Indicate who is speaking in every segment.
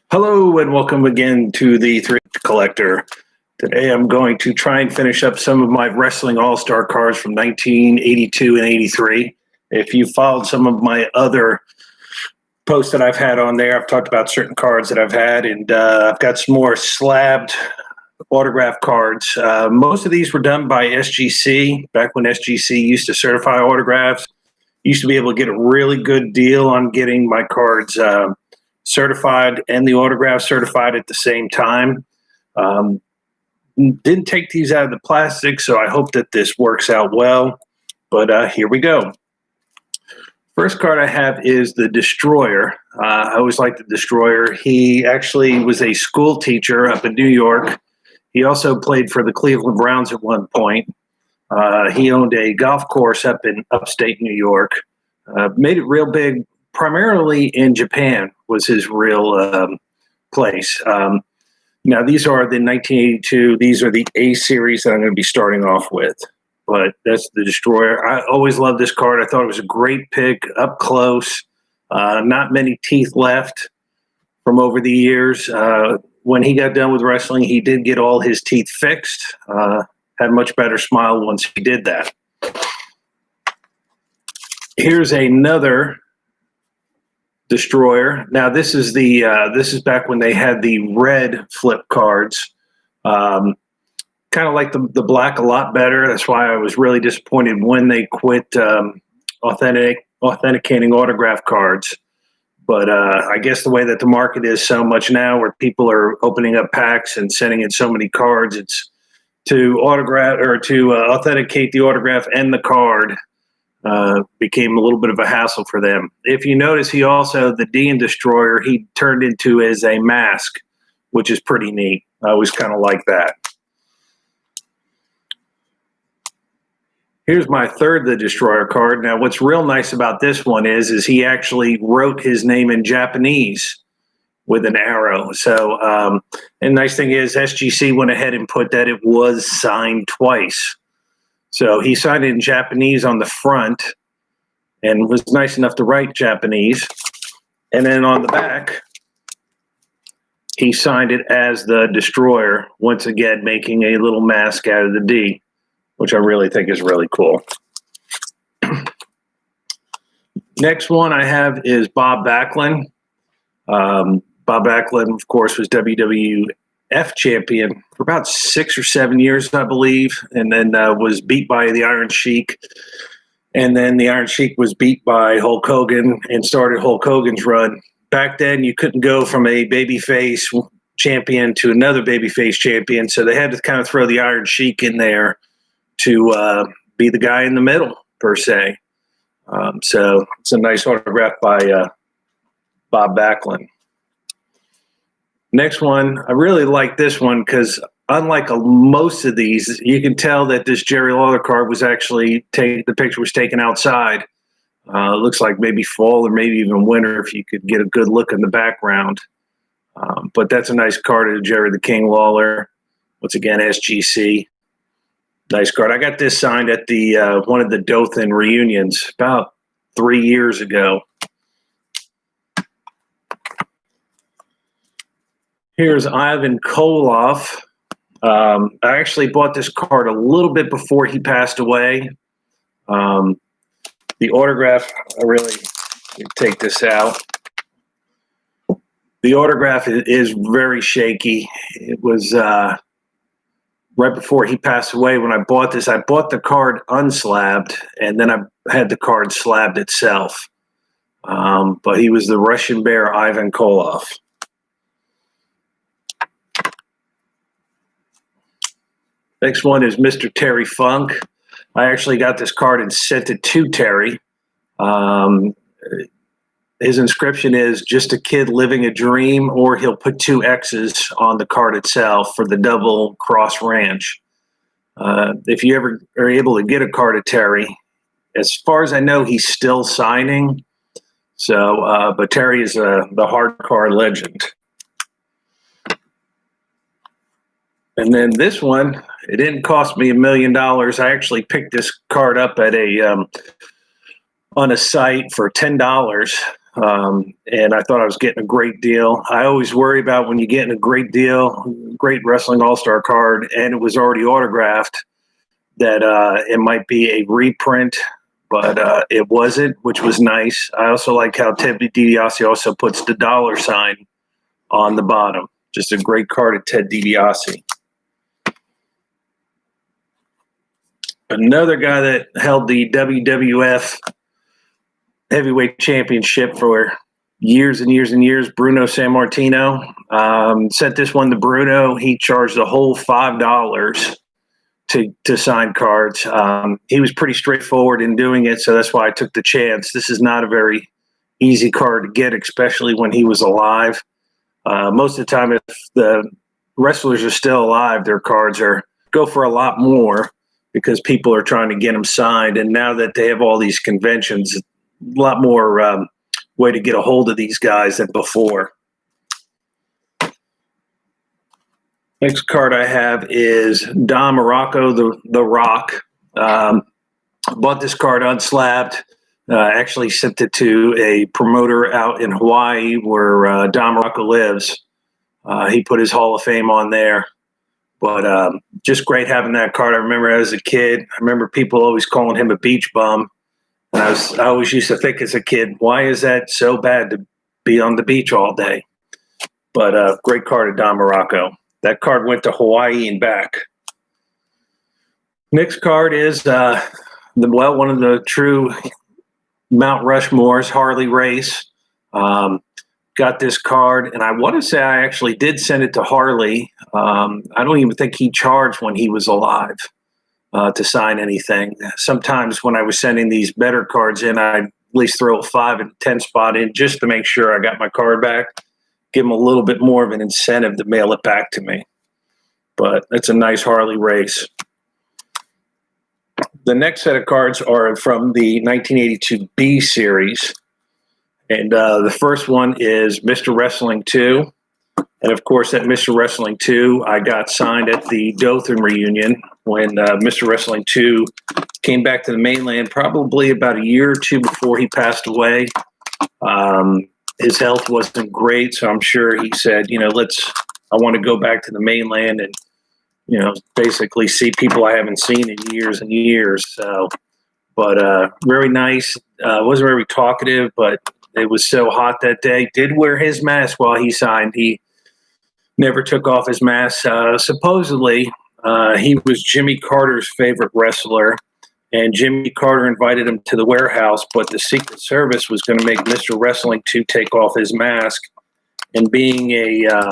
Speaker 1: Hello and welcome again to the Three Collector. Today I'm going to try and finish up some of my Wrestling All-Star cards from 1982 and 83. If you followed some of my other posts that I've had on there, I've talked about certain cards that I've had, and I've got some more slabbed autograph cards. Most of these were done by SGC, back when SGC used to certify autographs. Used to be able to get a really good deal on getting my cards certified and the autograph certified at the same time. Didn't take these out of the plastic, so I hope that this works out well. But here we go. First card I have is the Destroyer. I always liked the Destroyer. He actually was a school teacher up in New York. He also played for the Cleveland Browns at one point. He owned a golf course up in upstate New York. Made it real big, primarily in Japan was his real place. Now, these are the 1982. These are the A series that I'm going to be starting off with. But that's the Destroyer. I always loved this card. I thought it was a great pick, up close. Not many teeth left from over the years. When he got done with wrestling, he did get all his teeth fixed. Had a much better smile once he did that. Here's another Destroyer. Now this is back when they had the red flip cards. Kind of like the black a lot better. That's why I was really disappointed when they quit authenticating autograph cards. But I guess the way that the market is so much now, where people are opening up packs and sending in so many cards, it's to authenticate the autograph and the card. Became a little bit of a hassle for them. If you notice, he also, the Dean Destroyer, he turned into as a mask, which is pretty neat. I always kind of like that. Here's my third The Destroyer card. Now, what's real nice about this one is he actually wrote his name in Japanese with an arrow. So, and nice thing is SGC went ahead and put that it was signed twice. So he signed it in Japanese on the front and was nice enough to write Japanese. And then on the back, he signed it as the Destroyer, once again making a little mask out of the D, which I really think is really cool. Next one I have is Bob Backlund. Bob Backlund, of course, was WWF champion for about 6 or 7 years, I believe, and then was beat by the Iron Sheik. And then the Iron Sheik was beat by Hulk Hogan and started Hulk Hogan's run. Back then, you couldn't go from a babyface champion to another babyface champion, so they had to kind of throw the Iron Sheik in there to be the guy in the middle, per se. So it's a nice autograph by Bob Backlund. Next one, I really like this one because unlike most of these, you can tell that this Jerry Lawler card was actually the picture was taken outside. It looks like maybe fall or maybe even winter if you could get a good look in the background. But that's a nice card of Jerry the King Lawler. Once again, SGC. Nice card. I got this signed at the one of the Dothan reunions about 3 years ago. Here's Ivan Koloff. I actually bought this card a little bit before he passed away. The autograph, I really take this out. The autograph is very shaky. It was right before he passed away when I bought this. I bought the card unslabbed, and then I had the card slabbed itself. But he was the Russian Bear Ivan Koloff. Next one is Mr. Terry Funk. I actually got this card and sent it to Terry. His inscription is "Just a kid living a dream," or he'll put 2 X's on the card itself for the Double Cross Ranch. If you ever are able to get a card of Terry, as far as I know, he's still signing. So, but Terry is the hard card legend. And then this one, it didn't cost me $1 million. I actually picked this card up at on a site for $10. and I thought I was getting a great deal. I always worry about when you're getting a great deal, great Wrestling All-Star card, and it was already autographed, that it might be a reprint, but it wasn't, which was nice. I also like how Ted DiBiase also puts the $ on the bottom. Just a great card of Ted DiBiase. Another guy that held the WWF Heavyweight Championship for years and years and years, Bruno Sammartino. Sent this one to Bruno. He charged the whole $5 to sign cards. He was pretty straightforward in doing it, so that's why I took the chance. This is not a very easy card to get, especially when he was alive. Most of the time, if the wrestlers are still alive, their cards go for a lot more because people are trying to get them signed. And now that they have all these conventions, a lot more way to get a hold of these guys than before. Next card I have is Don Morocco, the Rock. Bought this card unslabbed. Actually sent it to a promoter out in Hawaii where Don Morocco lives. He put his Hall of Fame on there. But just great having that card. I remember as a kid, I remember people always calling him a beach bum. And I always used to think as a kid, why is that so bad to be on the beach all day? But great card of Don Morocco. That card went to Hawaii and back. Next card is one of the true Mount Rushmore's, Harley Race. Got this card, and I want to say I actually did send it to Harley. I don't even think he charged when he was alive to sign anything. Sometimes when I was sending these better cards in, I'd at least throw a 5 and 10 spot in just to make sure I got my card back, give him a little bit more of an incentive to mail it back to me. But it's a nice Harley Race. The next set of cards are from the 1982 B series. And the first one is Mr. Wrestling 2. And, of course, that Mr. Wrestling 2 I got signed at the Dothan reunion when Mr. Wrestling 2 came back to the mainland probably about a year or two before he passed away. His health wasn't great, so I'm sure he said, I want to go back to the mainland and, basically see people I haven't seen in years and years. So, but very nice. Wasn't very talkative, but it was so hot that day. Did wear his mask while he signed. He never took off his mask. Supposedly, he was Jimmy Carter's favorite wrestler, and Jimmy Carter invited him to the warehouse, but the Secret Service was going to make Mr. Wrestling 2 take off his mask. And being a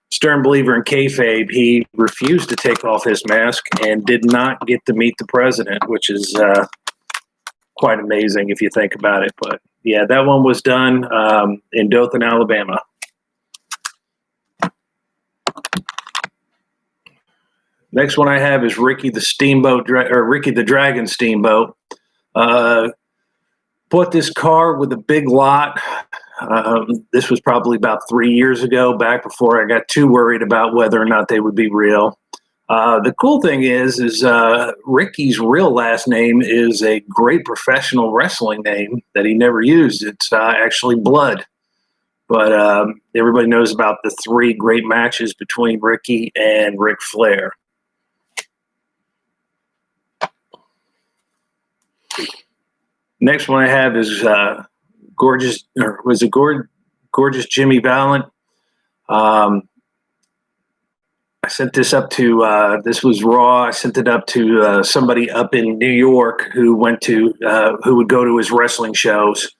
Speaker 1: stern believer in kayfabe, he refused to take off his mask and did not get to meet the president, which is quite amazing if you think about it. But yeah, that one was done in Dothan, Alabama. Next one I have is Ricky the Dragon Steamboat. Bought this car with a big lot. This was probably about 3 years ago, back before I got too worried about whether or not they would be real. The cool thing is Ricky's real last name is a great professional wrestling name that he never used. It's actually Blood. But everybody knows about the 3 great matches between Ricky and Ric Flair. Next one I have is Gorgeous Jimmy Valiant. I sent this up to, this was Raw. I sent it up to somebody up in New York who would go to his wrestling shows.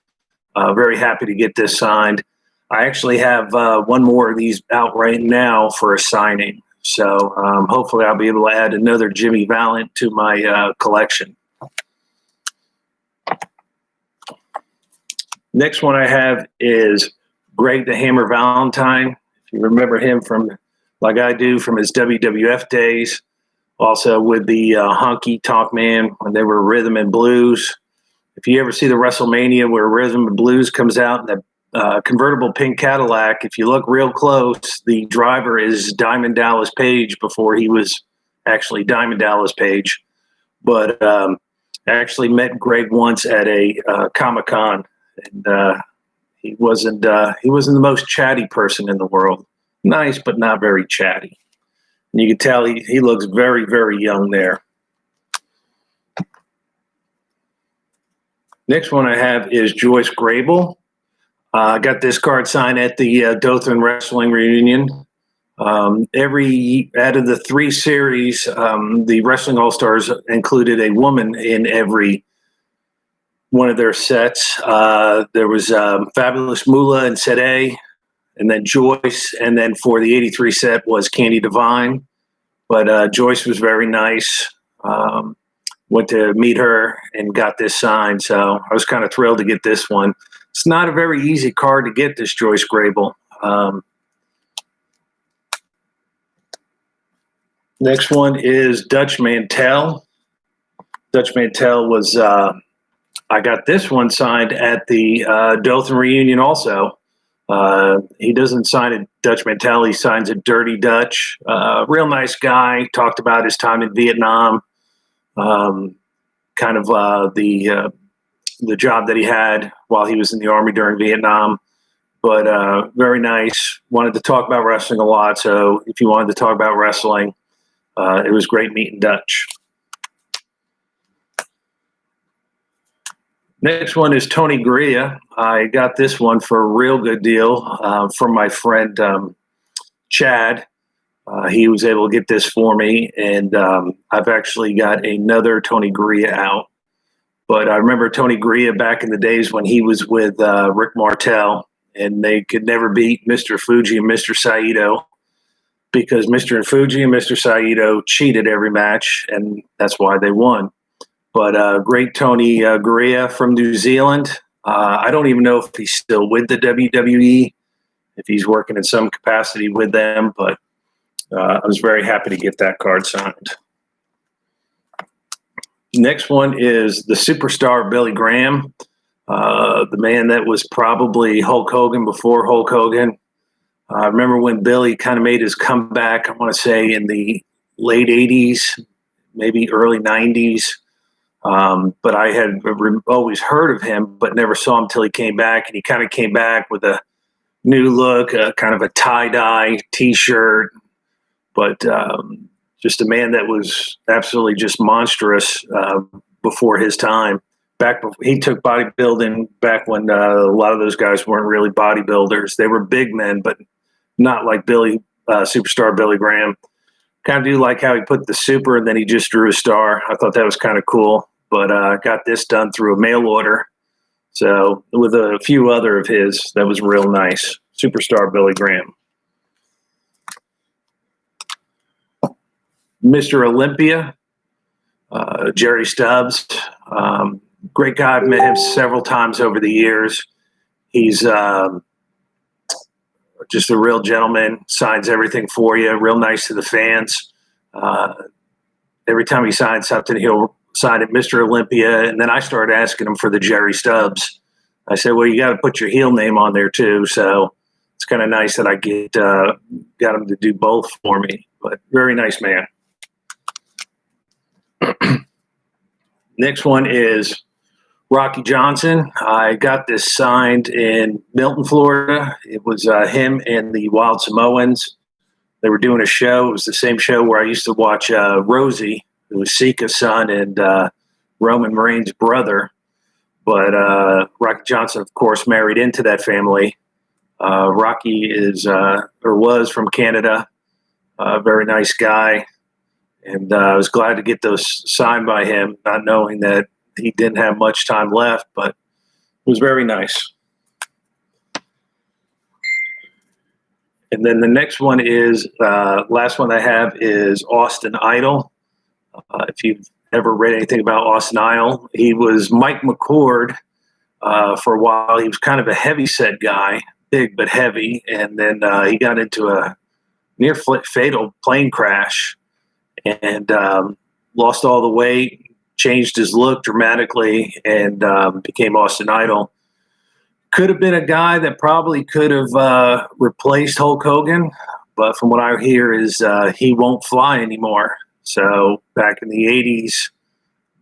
Speaker 1: Very happy to get this signed. I actually have one more of these out right now for a signing. So hopefully I'll be able to add another Jimmy Valiant to my collection. Next one I have is Greg the Hammer Valentine. If you remember him from, like I do, from his WWF days. Also with the Honky Tonk Man when they were Rhythm and Blues. If you ever see the WrestleMania where Rhythm and Blues comes out in the convertible pink Cadillac, if you look real close, the driver is Diamond Dallas Page before he was actually Diamond Dallas Page. But I actually met Greg once at a Comic-Con. And He wasn't the most chatty person in the world. Nice, but not very chatty. And you can tell he looks very, very young there. Next one I have is Joyce Grable. I got this card signed at the Dothan Wrestling Reunion. Every out of the 3 series, the Wrestling All-Stars included a woman in every one of their sets. There was Fabulous Moolah in set A, and then Joyce, and then for the 83 set was Candy Divine. But Joyce was very nice. Went to meet her and got this signed, so I was kind of thrilled to get this one. It's not a very easy card to get, this Joyce Grable. Next one is Dutch Mantell. Dutch Mantell was, I got this one signed at the Dothan Reunion also. He doesn't sign a Dutch Mantell, he signs a Dirty Dutch. Real nice guy, talked about his time in Vietnam, kind of the job that he had while he was in the Army during Vietnam. But very nice, wanted to talk about wrestling a lot, so if you wanted to talk about wrestling, it was great meeting Dutch. Next one is Tony Gurria. I got this one for a real good deal from my friend Chad. He was able to get this for me, and I've actually got another Tony Gurria out. But I remember Tony Gurria back in the days when he was with Rick Martel, and they could never beat Mr. Fuji and Mr. Saito because Mr. Fuji and Mr. Saito cheated every match, and that's why they won. But great Tony Gurria from New Zealand. I don't even know if he's still with the WWE, if he's working in some capacity with them, but I was very happy to get that card signed. Next one is the superstar Billy Graham, the man that was probably Hulk Hogan before Hulk Hogan. I remember when Billy kind of made his comeback, I want to say in the late 80s, maybe early 90s. But I had always heard of him, but never saw him until he came back. And he kind of came back with a new look, kind of a tie-dye T-shirt, but just a man that was absolutely just monstrous before his time. He took bodybuilding back when a lot of those guys weren't really bodybuilders. They were big men, but not like superstar Billy Graham. Kind of do like how he put the super and then he just drew a star. I thought that was kind of cool, but I got this done through a mail order. So with a few other of his, that was real nice. Superstar Billy Graham. Mr. Olympia, Jerry Stubbs. Great guy. I've met him several times over the years. He's just a real gentleman, signs everything for you, real nice to the fans. Every time he signs something, he'll sign it Mr. Olympia, and then I started asking him for the Jerry Stubbs. I said, well, you got to put your heel name on there too, so it's kind of nice that I got him to do both for me, but very nice man. Next one is Rocky Johnson. I got this signed in Milton, Florida. It was him and the Wild Samoans. They were doing a show. It was the same show where I used to watch Rosie, who was Sika's son and Roman Reigns' brother. But Rocky Johnson, of course, married into that family. Rocky was from Canada. Very nice guy. And I was glad to get those signed by him, not knowing that he didn't have much time left, but it was very nice. And then the next one is, last one I have is Austin Idol. If you've ever read anything about Austin Idol, he was Mike McCord for a while. He was kind of a heavy-set guy, big but heavy, and then he got into a near-fatal plane crash and lost all the weight, changed his look dramatically, and became Austin Idol. Could have been a guy that probably could have replaced Hulk Hogan, but from what I hear is he won't fly anymore. So back in the 80s,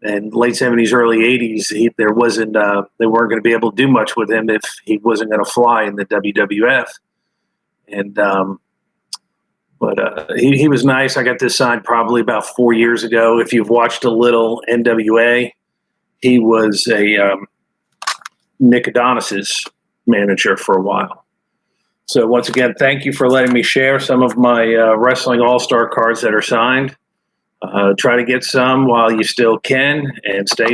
Speaker 1: and late 70s, early 80s, they weren't going to be able to do much with him if he wasn't going to fly in the WWF. And he was nice. I got this signed probably about 4 years ago. If you've watched a little NWA, he was a Nick Adonis's manager for a while. So once again, thank you for letting me share some of my Wrestling All-Star cards that are signed. Try to get some while you still can, and stay